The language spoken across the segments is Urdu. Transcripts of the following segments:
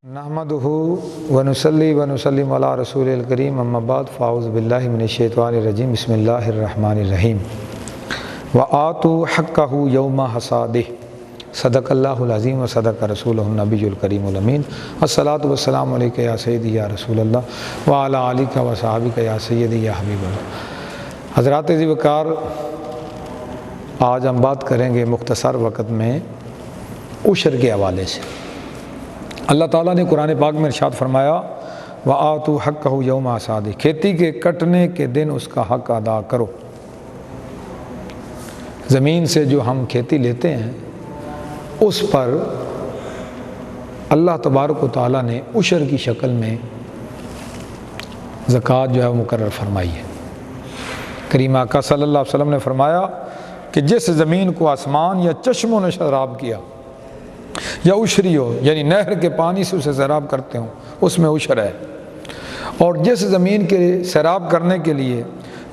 نحمدہ ونصلی ونسلم علی رسول الکریم اما بعد فاعوذ باللہ من الشیطان الرجیم بسم اللہ الرحمن الرحیم وآتوا حقہ یوم حصادہ صدق اللہ العظیم و صدق رسولہ النبی الکریم الامین الصلاۃ والسلام علیک یا سیدی یا رسول اللہ وعلی آلک و صحابک یا سیدی یا حبیب اللہ۔ حضرات عزیز وقار، آج ہم بات کریں گے مختصر وقت میں عشر کے حوالے سے۔ اللہ تعالیٰ نے قرآن پاک میں ارشاد فرمایا وَآتُوا حَقَّهُ يَوْمَ حَصَادِهِ، کھیتی کے کٹنے کے دن اس کا حق ادا کرو۔ زمین سے جو ہم کھیتی لیتے ہیں اس پر اللہ تبارک و تعالیٰ نے عشر کی شکل میں زکوٰۃ جو ہے وہ مقرر فرمائی ہے۔ کریم آقا صلی اللہ علیہ وسلم نے فرمایا کہ جس زمین کو آسمان یا چشموں نے سیراب کیا یا عشری ہو، یعنی نہر کے پانی سے اسے سیراب کرتے ہوں، اس میں عشر ہے، اور جس زمین کے سیراب کرنے کے لیے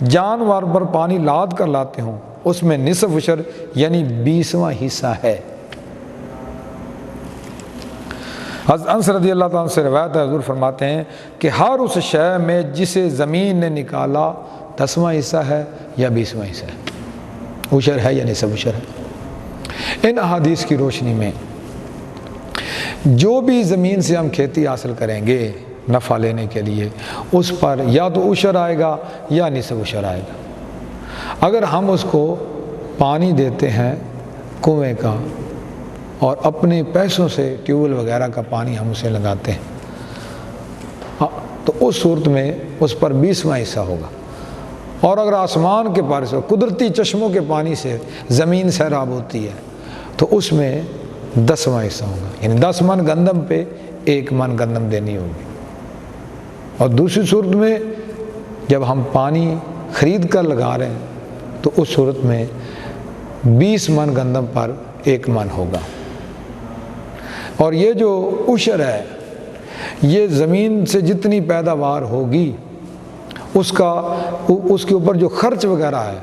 جانور پر پانی لاد کر لاتے ہوں اس میں نصف عشر یعنی 20واں حصہ ہے۔ حضرت انس رضی اللہ تعالیٰ عنہ سے روایت ہے، حضور فرماتے ہیں کہ ہر اس شے میں جسے زمین نے نکالا 10واں حصہ ہے یا 20واں حصہ ہے، عشر ہے یا نصف عشر ہے۔ ان احادیث کی روشنی میں جو بھی زمین سے ہم کھیتی حاصل کریں گے نفع لینے کے لیے، اس پر یا تو عشر آئے گا یا نصف عشر آئے گا۔ اگر ہم اس کو پانی دیتے ہیں کنویں کا اور اپنے پیسوں سے ٹیوب ویل وغیرہ کا پانی ہم اسے لگاتے ہیں تو اس صورت میں اس پر 20واں حصہ ہوگا، اور اگر آسمان کے پار سے قدرتی چشموں کے پانی سے زمین سیراب ہوتی ہے تو اس میں 10واں حصہ ہوگا، یعنی 10 من گندم پہ 1 من گندم دینی ہوگی۔ اور دوسری صورت میں جب ہم پانی خرید کر لگا رہے ہیں تو اس صورت میں 20 من گندم پر 1 من ہوگا۔ اور یہ جو عشر ہے یہ زمین سے جتنی پیداوار ہوگی اس کے اوپر جو خرچ وغیرہ ہے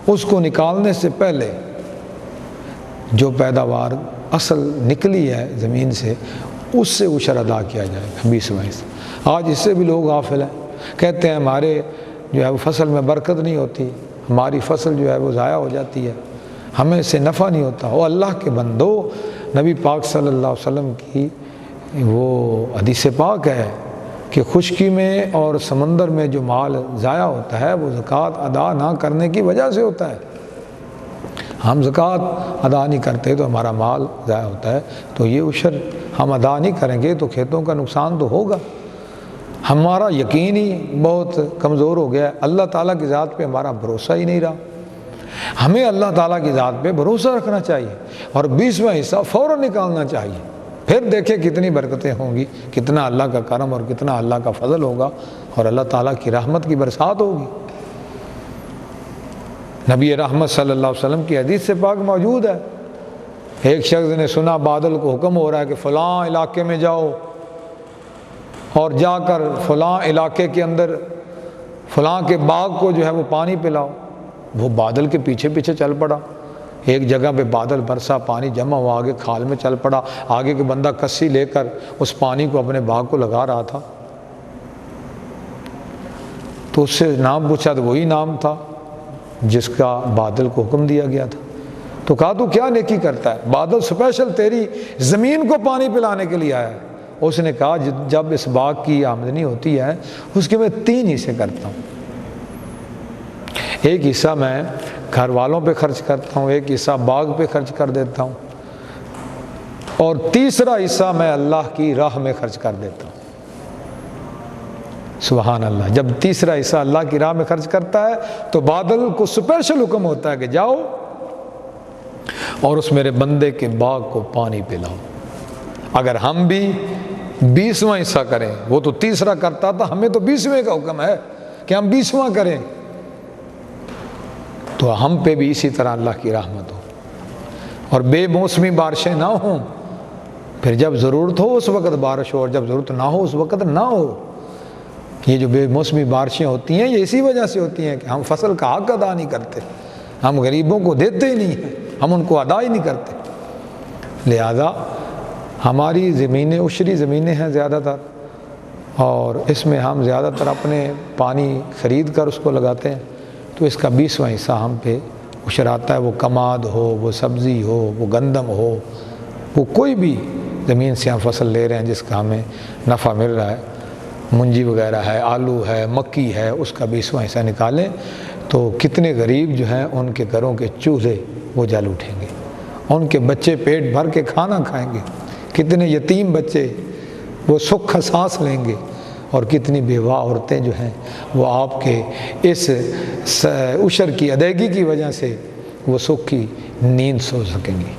اس کو نکالنے سے پہلے جو پیداوار اصل نکلی ہے زمین سے اس سے عشر ادا کیا جائے گا 20واں حصہ۔ آج اس سے بھی لوگ غافل ہیں، کہتے ہیں ہمارے جو ہے وہ فصل میں برکت نہیں ہوتی، ہماری فصل جو ہے وہ ضائع ہو جاتی ہے، ہمیں اس سے نفع نہیں ہوتا۔ وہ اللہ کے بندو، نبی پاک صلی اللہ علیہ وسلم کی وہ حدیث پاک ہے کہ خشکی میں اور سمندر میں جو مال ضائع ہوتا ہے وہ زکوٰۃ ادا نہ کرنے کی وجہ سے ہوتا ہے۔ ہم زکوٰۃ ادا نہیں کرتے تو ہمارا مال ضائع ہوتا ہے، تو یہ عشر ہم ادا نہیں کریں گے تو کھیتوں کا نقصان تو ہوگا۔ ہمارا یقین ہی بہت کمزور ہو گیا ہے، اللہ تعالیٰ کی ذات پہ ہمارا بھروسہ ہی نہیں رہا۔ ہمیں اللہ تعالیٰ کی ذات پہ بھروسہ رکھنا چاہیے اور 20واں حصہ فوراً نکالنا چاہیے، پھر دیکھیں کتنی برکتیں ہوں گی، کتنا اللہ کا کرم اور کتنا اللہ کا فضل ہوگا اور اللہ تعالیٰ کی رحمت کی برسات ہوگی۔ نبی رحمت صلی اللہ علیہ وسلم کی حدیث سے پاک موجود ہے، ایک شخص نے سنا بادل کو حکم ہو رہا ہے کہ فلاں علاقے میں جاؤ اور جا کر فلاں علاقے کے اندر فلاں کے باغ کو جو ہے وہ پانی پلاؤ۔ وہ بادل کے پیچھے پیچھے چل پڑا، ایک جگہ پہ بادل برسا، پانی جمع ہوا، آگے کھال میں چل پڑا، آگے کے بندہ کسی لے کر اس پانی کو اپنے باغ کو لگا رہا تھا، تو اس سے نام پوچھا تو وہی نام تھا جس کا بادل کو حکم دیا گیا تھا۔ تو کہا تو کیا نیکی کرتا ہے؟ بادل اسپیشل تیری زمین کو پانی پلانے کے لیے آیا ہے۔ اس نے کہا جب اس باغ کی آمدنی ہوتی ہے اس کے میں 3 حصے کرتا ہوں، ایک حصہ میں گھر والوں پہ خرچ کرتا ہوں، ایک حصہ باغ پہ خرچ کر دیتا ہوں، اور تیسرا حصہ میں اللہ کی راہ میں خرچ کر دیتا ہوں۔ سبحان اللہ، جب تیسرا حصہ اللہ کی راہ میں خرچ کرتا ہے تو بادل کو اسپیشل حکم ہوتا ہے کہ جاؤ اور اس میرے بندے کے باغ کو پانی پلاؤ۔ اگر ہم بھی 20واں حصہ کریں، وہ تو تیسرا کرتا تھا، ہمیں تو 20ویں کا حکم ہے کہ ہم 20واں کریں، تو ہم پہ بھی اسی طرح اللہ کی رحمت ہو اور بے موسمی بارشیں نہ ہوں، پھر جب ضرورت ہو اس وقت بارش ہو اور جب ضرورت نہ ہو اس وقت نہ ہو۔ یہ جو بے موسمی بارشیں ہوتی ہیں یہ اسی وجہ سے ہوتی ہیں کہ ہم فصل کا حق ادا نہیں کرتے، ہم غریبوں کو دیتے ہی نہیں ہیں، ہم ان کو ادا ہی نہیں کرتے۔ لہذا ہماری زمینیں عشری زمینیں ہیں زیادہ تر، اور اس میں ہم زیادہ تر اپنے پانی خرید کر اس کو لگاتے ہیں، تو اس کا 20واں حصہ ہم پہ عشر آتا ہے، وہ کماد ہو، وہ سبزی ہو، وہ گندم ہو، وہ کوئی بھی زمین سے ہم فصل لے رہے ہیں جس کا ہمیں نفع مل رہا ہے، منجی وغیرہ ہے، آلو ہے، مکی ہے، اس کا 20واں حصہ نکالیں تو کتنے غریب جو ہیں ان کے گھروں کے چولہے وہ جل اٹھیں گے، ان کے بچے پیٹ بھر کے کھانا کھائیں گے، کتنے یتیم بچے وہ سکھ سانس لیں گے، اور کتنی بیوہ عورتیں جو ہیں وہ آپ کے اس عشر کی ادائیگی کی وجہ سے وہ سکھ کی نیند سو سکیں گی۔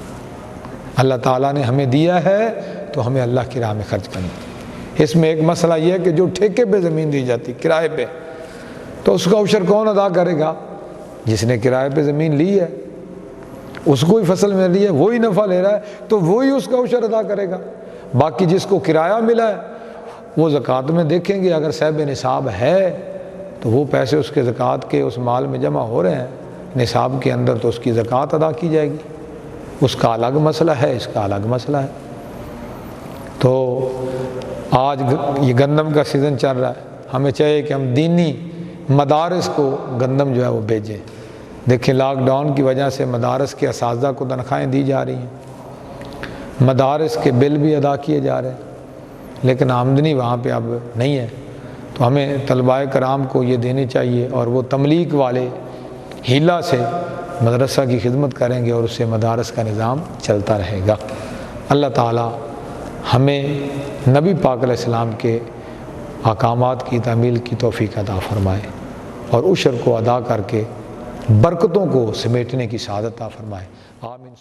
اللہ تعالیٰ نے ہمیں دیا ہے تو ہمیں اللہ کی راہ میں خرچ کرنا ہے۔ اس میں ایک مسئلہ یہ ہے کہ جو ٹھیکے پہ زمین دی جاتی کرائے پہ، تو اس کا عشر کون ادا کرے گا؟ جس نے کرائے پہ زمین لی ہے، اس کو ہی فصل مل رہی ہے، وہی نفع لے رہا ہے، تو وہی اس کا عشر ادا کرے گا۔ باقی جس کو کرایہ ملا ہے وہ زکوٰۃ میں دیکھیں گے، اگر صاحب نصاب ہے تو وہ پیسے اس کے زکوٰۃ کے اس مال میں جمع ہو رہے ہیں نصاب کے اندر، تو اس کی زکوٰۃ ادا کی جائے گی، اس کا الگ مسئلہ ہے، اس کا الگ مسئلہ ہے۔ تو آج یہ گندم کا سیزن چل رہا ہے، ہمیں چاہیے کہ ہم دینی مدارس کو گندم جو ہے وہ بھیجیں۔ دیکھیں لاک ڈاؤن کی وجہ سے مدارس کے اساتذہ کو تنخواہیں دی جا رہی ہیں، مدارس کے بل بھی ادا کیے جا رہے ہیں، لیکن آمدنی وہاں پہ اب نہیں ہے، تو ہمیں طلباء کرام کو یہ دینی چاہیے، اور وہ تملیک والے ہیلہ سے مدرسہ کی خدمت کریں گے اور اس سے مدارس کا نظام چلتا رہے گا۔ اللہ تعالی ہمیں نبی پاک علیہ السلام کے احکامات کی تعمیل کی توفیق عطا فرمائے، اور عشر کو ادا کر کے برکتوں کو سمیٹنے کی سعادت عطا فرمائے، آمین۔